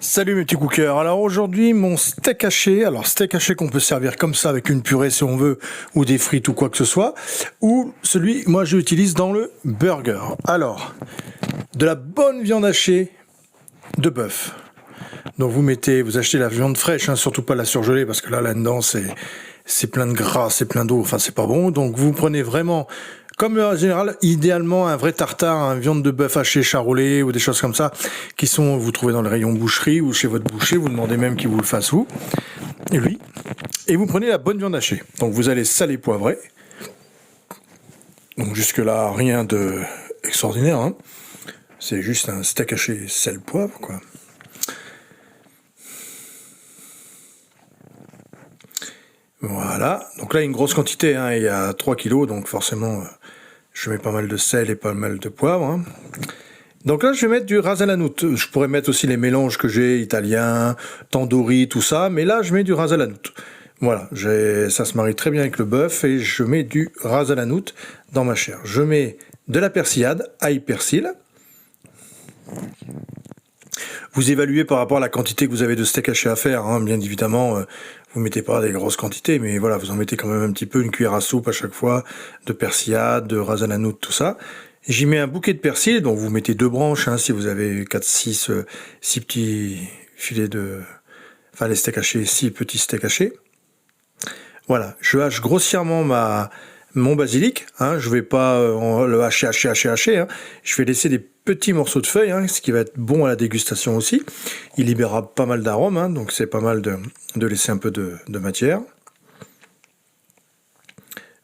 Salut mes petits cookers. Alors aujourd'hui mon steak haché, steak haché qu'on peut servir comme ça avec une purée si on veut, ou des frites ou quoi que ce soit, ou celui moi je l'utilise dans le burger. Alors, de la bonne viande hachée de bœuf. Donc vous achetez la viande fraîche, surtout pas la surgelée parce que là-dedans c'est plein de gras, c'est plein d'eau, enfin c'est pas bon. Donc vous prenez vraiment, comme en général, idéalement un vrai tartare, une viande de bœuf hachée, charolée ou des choses comme ça, vous trouvez dans le rayon boucherie ou chez votre boucher, vous demandez même qu'il vous le fasse vous, et lui. Et vous prenez la bonne viande hachée. Donc vous allez saler, poivrer. Donc jusque là rien de extraordinaire, C'est juste un steak haché sel poivre quoi. Voilà, donc là une grosse quantité, il y a 3 kilos, donc forcément je mets pas mal de sel et pas mal de poivre. Donc là je vais mettre du ras al hanout, je pourrais mettre aussi les mélanges que j'ai, italien, tandoori, tout ça, mais là je mets du ras al hanout. Voilà, ça se marie très bien avec le bœuf et je mets du ras al hanout dans ma chair. Je mets de la persillade, ail persil. Vous évaluez par rapport à la quantité que vous avez de steak haché à faire, bien évidemment, vous mettez pas des grosses quantités, mais voilà, vous en mettez quand même un petit peu, une cuillère à soupe à chaque fois, de persillade, de ras al hanout, tout ça. J'y mets un bouquet de persil, donc vous mettez 2 branches, si vous avez 6 petits filets les steaks hachés, 6 petits steaks hachés. Voilà, je hache grossièrement mon basilic, je vais pas le hacher, je vais laisser des petits morceaux de feuilles, ce qui va être bon à la dégustation aussi. Il libérera pas mal d'arômes, donc c'est pas mal de laisser un peu de matière.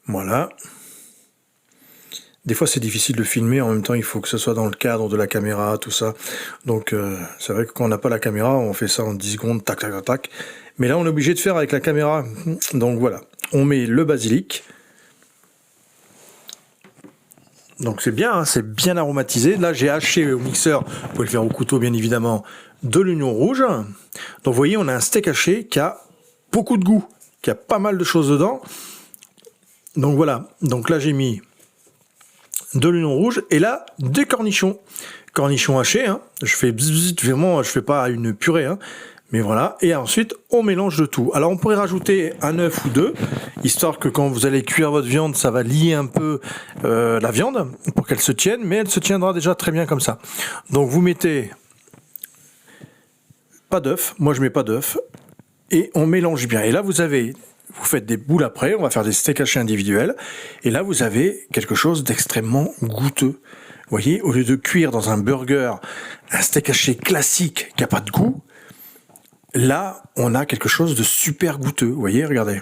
Voilà. Des fois c'est difficile de filmer, en même temps il faut que ce soit dans le cadre de la caméra, tout ça. Donc c'est vrai que quand on n'a pas la caméra, on fait ça en 10 secondes, tac, tac, tac, tac. Mais là on est obligé de faire avec la caméra. Donc voilà, on met le basilic. Donc c'est bien aromatisé. Là j'ai haché au mixeur, vous pouvez le faire au couteau bien évidemment, de l'oignon rouge. Donc vous voyez, on a un steak haché qui a beaucoup de goût, qui a pas mal de choses dedans. Donc voilà, donc là j'ai mis de l'oignon rouge et là des cornichons. Cornichons hachés, je fais bzzz, vraiment, je fais pas une purée, mais voilà, et ensuite on mélange de tout. Alors on pourrait rajouter un œuf ou 2, histoire que quand vous allez cuire votre viande, ça va lier un peu la viande, pour qu'elle se tienne, mais elle se tiendra déjà très bien comme ça. Donc vous mettez pas d'œuf, moi je mets pas d'œuf, et on mélange bien. Et là vous faites des boules après, on va faire des steaks hachés individuels, et là vous avez quelque chose d'extrêmement goûteux. Vous voyez, au lieu de cuire dans un burger un steak haché classique qui n'a pas de goût, là, on a quelque chose de super goûteux. Vous voyez, regardez.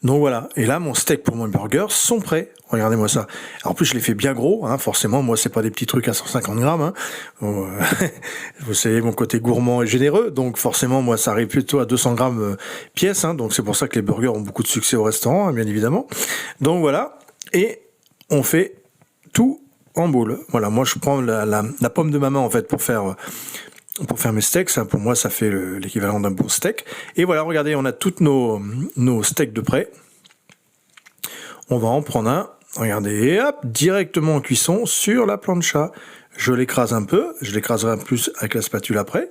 Donc voilà. Et là, mon steak pour mon burger sont prêts. Regardez-moi ça. Alors, en plus, je les fais bien gros. Forcément, moi, c'est pas des petits trucs à 150 grammes. Vous savez, mon côté gourmand et généreux. Donc, forcément, moi, ça arrive plutôt à 200 grammes pièce. Donc, c'est pour ça que les burgers ont beaucoup de succès au restaurant, bien évidemment. Donc, voilà. Et on fait tout en boule. Voilà. Moi, je prends la pomme de ma main, en fait, pour faire mes steaks. Pour moi, ça fait l'équivalent d'un bon steak. Et voilà, regardez, on a toutes nos steaks de près. On va en prendre un. Regardez, et hop, directement en cuisson sur la plancha. Je l'écrase un peu. Je l'écraserai un peu plus avec la spatule après.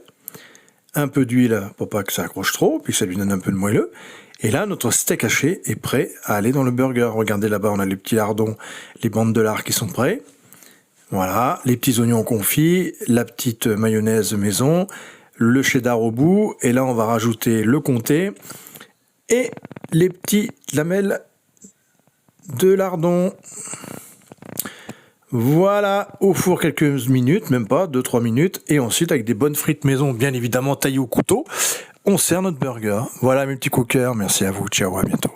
Un peu d'huile pour pas que ça accroche trop, puis que ça lui donne un peu de moelleux. Et là, notre steak haché est prêt à aller dans le burger. Regardez là-bas, on a les petits lardons, les bandes de lard qui sont prêts. Voilà, les petits oignons confits, la petite mayonnaise maison, le cheddar au bout, et là on va rajouter le comté et les petites lamelles de lardon. Voilà, au four quelques minutes, même pas, 2-3 minutes, et ensuite avec des bonnes frites maison, bien évidemment taillées au couteau, on sert notre burger. Voilà mes petits cookers, merci à vous, ciao, à bientôt.